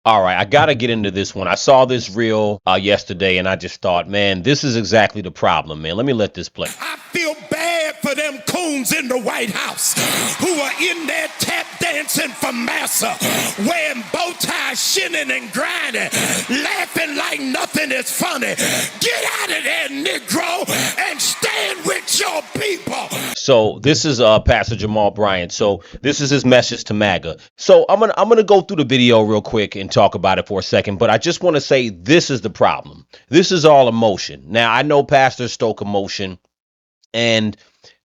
All right, I got to get into this one. I saw this reel yesterday and I just thought, man, this is exactly the problem, man. Let me let this play. I feel bad for them coons in the White House who are in there tap dancing for massa, wearing bow ties, shinning and grinding, laughing like nothing is funny. Get out of there, Negro, and stand with your people. So this is Pastor Jamal Bryant. So this is his message to MAGA. So I'm gonna go through the video real quick and talk about it for a second. But I just want to say this is the problem. This is all emotion. Now I know pastors stoke emotion, and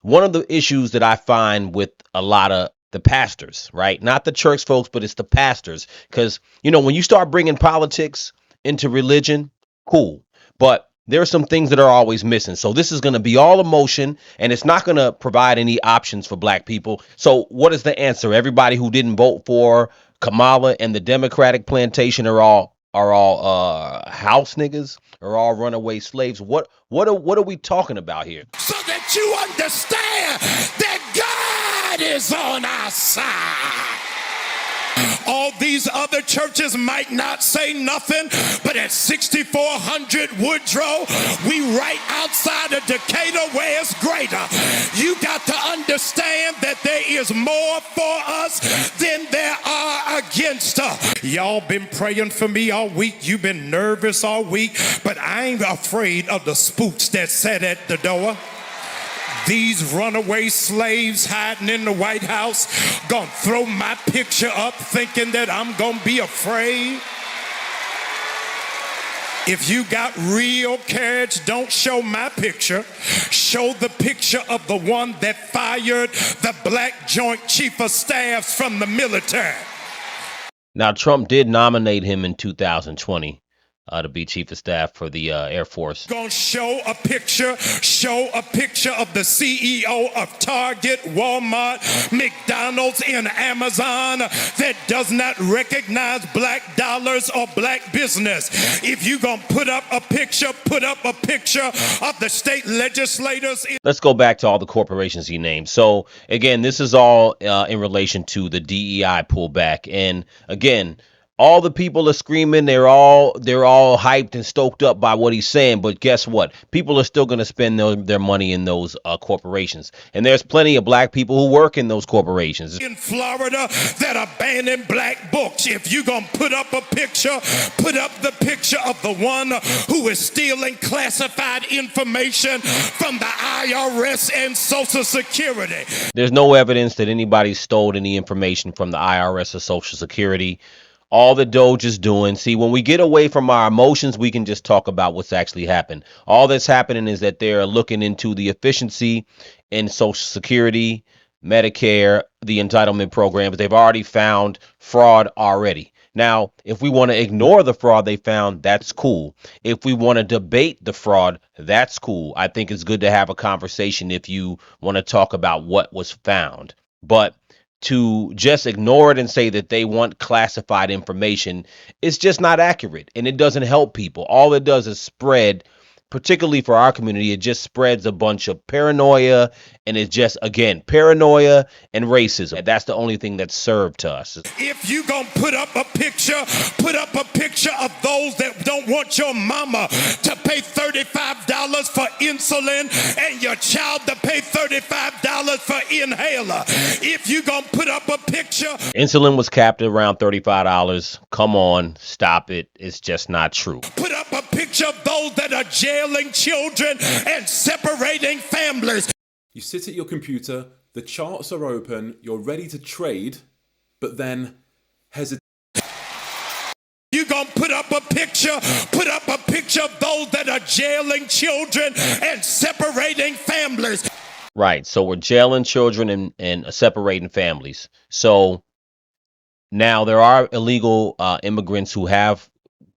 one of the issues that I find with a lot of the pastors, right? Not the church folks, but it's the pastors. Because, when you start bringing politics into religion, cool. But there are some things that are always missing. So this is going to be all emotion, and it's not going to provide any options for black people. So what is the answer? Everybody who didn't vote for Kamala and the Democratic plantation are all house niggas, are all runaway slaves. What are we talking about here? So that you understand that God is on our side. All these other churches might not say nothing, but at 6400 Woodrow, we right outside of Decatur where it's greater. You got to understand that there is more for us than there are against us. Y'all been praying for me all week. You've been nervous all week, but I ain't afraid of the spooks that sat at the door. These runaway slaves hiding in the White House gonna throw my picture up thinking that I'm gonna be afraid. If you got real courage, don't show my picture. Show the picture of the one that fired the black Joint Chief of Staffs from the military. Now, Trump did nominate him in 2020. To be chief of staff for the Air Force. Gonna show a picture of the CEO of Target, Walmart, McDonald's, and Amazon that does not recognize black dollars or black business. If you gonna put up a picture of the state legislators. Let's go back to all the corporations he named. So again, this is all in relation to the DEI pullback, and again, all the people are screaming. They're all hyped and stoked up by what he's saying. But guess what? People are still going to spend their money in those corporations. And there's plenty of black people who work in those corporations. In Florida that are banning black books. If you're going to put up a picture, put up the picture of the one who is stealing classified information from the IRS and Social Security. There's no evidence that anybody stole any information from the IRS or Social Security. All the Doge is doing. See, when we get away from our emotions, we can just talk about what's actually happened. All that's happening is that they're looking into the efficiency in Social Security, Medicare, the entitlement programs. They've already found fraud already. Now, if we want to ignore the fraud they found, that's cool. If we want to debate the fraud, that's cool. I think it's good to have a conversation if you want to talk about what was found. But to just ignore it and say that they want classified information, it's just not accurate, and it doesn't help people. All it does is spread, particularly for our community, it just spreads a bunch of paranoia, and it's just, again, paranoia and racism. And that's the only thing that's served to us. If you gonna put up a picture of those that don't want your mama to pay $35 for insulin and your child to pay $35 for inhaler. If you gonna put up a picture. Insulin was capped at around $35. Come on, stop it. It's just not true. Put up a picture of those that are jailing children and separating families. You sit at your computer, the charts are open, you're ready to trade, but then hesitate. You gonna put up a picture of those that are jailing children and separating families. Right. So we're jailing children and separating families. So now there are illegal immigrants who have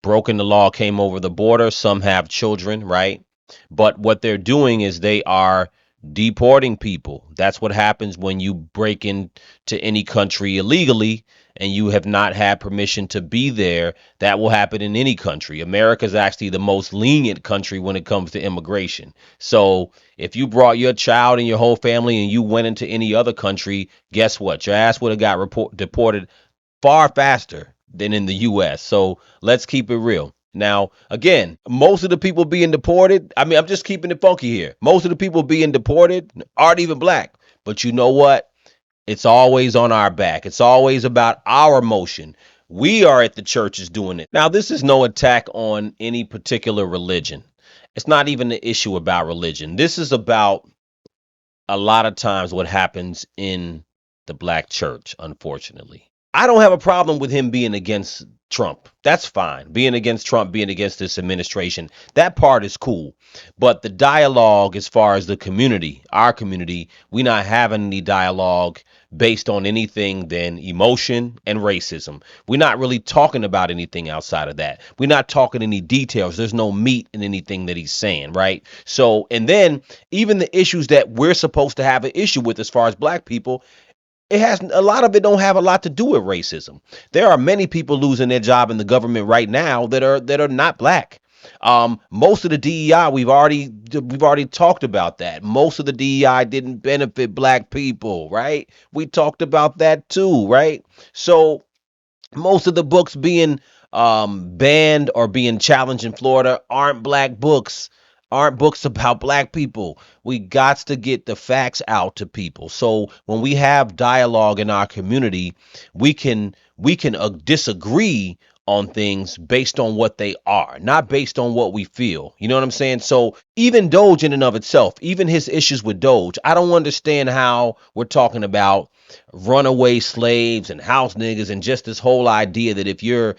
broken the law, came over the border. Some have children, right? But what they're doing is they are deporting people. That's what happens when you break into any country illegally and you have not had permission to be there. That will happen in any country. America is actually the most lenient country when it comes to immigration. So if you brought your child and your whole family and you went into any other country, guess what? Your ass would have got deported far faster than in the US. So let's keep it real. Now, again, most of the people being deported, I mean, I'm just keeping it funky here. Most of the people being deported aren't even black. But you know what? It's always on our back. It's always about our motion. We are at the churches doing it. Now, this is no attack on any particular religion. It's not even the issue about religion. This is about a lot of times what happens in the black church, unfortunately. I don't have a problem with him being against Trump. That's fine. Being against Trump, being against this administration, that part is cool. But the dialogue as far as the community, our community, we not having any dialogue based on anything than emotion and racism. We're not really talking about anything outside of that. We're not talking any details. There's no meat in anything that he's saying, right? So, and then even the issues that we're supposed to have an issue with as far as black people, it has a lot of it don't have a lot to do with racism. There are many people losing their job in the government right now that are not black. Most of the DEI we've already talked about that. Most of the DEI didn't benefit black people, right? We talked about that too, right? So most of the books being banned or being challenged in Florida aren't black books, aren't books about black people. We got to get the facts out to people. So when we have dialogue in our community, we can disagree on things based on what they are, not based on what we feel. You know what I'm saying? So even Doge in and of itself, even his issues with Doge, I don't understand how we're talking about runaway slaves and house niggas and just this whole idea that if you're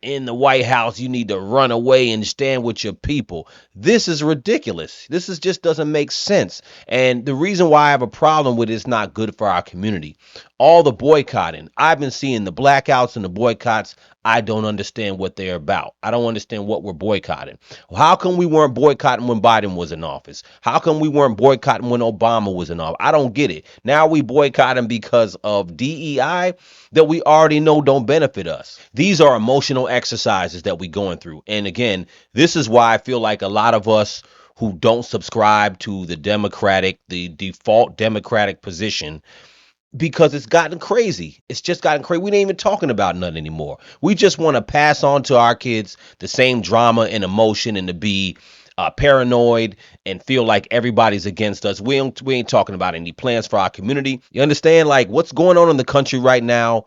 in the White House, you need to run away and stand with your people. This is ridiculous. This is just doesn't make sense. And the reason why I have a problem with it is not good for our community. All the boycotting, I've been seeing the blackouts and the boycotts. I don't understand what they're about. I don't understand what we're boycotting. How come we weren't boycotting when Biden was in office? How come we weren't boycotting when Obama was in office? I don't get it. Now we boycotting because of DEI that we already know don't benefit us. These are emotional exercises that we're going through. And again, this is why I feel like a lot of us who don't subscribe to the default Democratic position, because it's gotten crazy. It's just gotten crazy. We ain't even talking about nothing anymore. We just want to pass on to our kids the same drama and emotion and to be paranoid and feel like everybody's against us. We ain't talking about any plans for our community. You understand? Like what's going on in the country right now,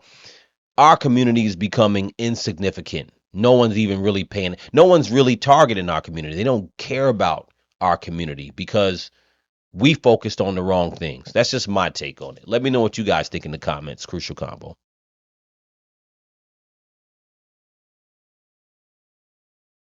our community is becoming insignificant. No one's even really paying. No one's really targeting our community. They don't care about our community because we focused on the wrong things. That's just my take on it. Let me know what you guys think in the comments. Crucial Combo.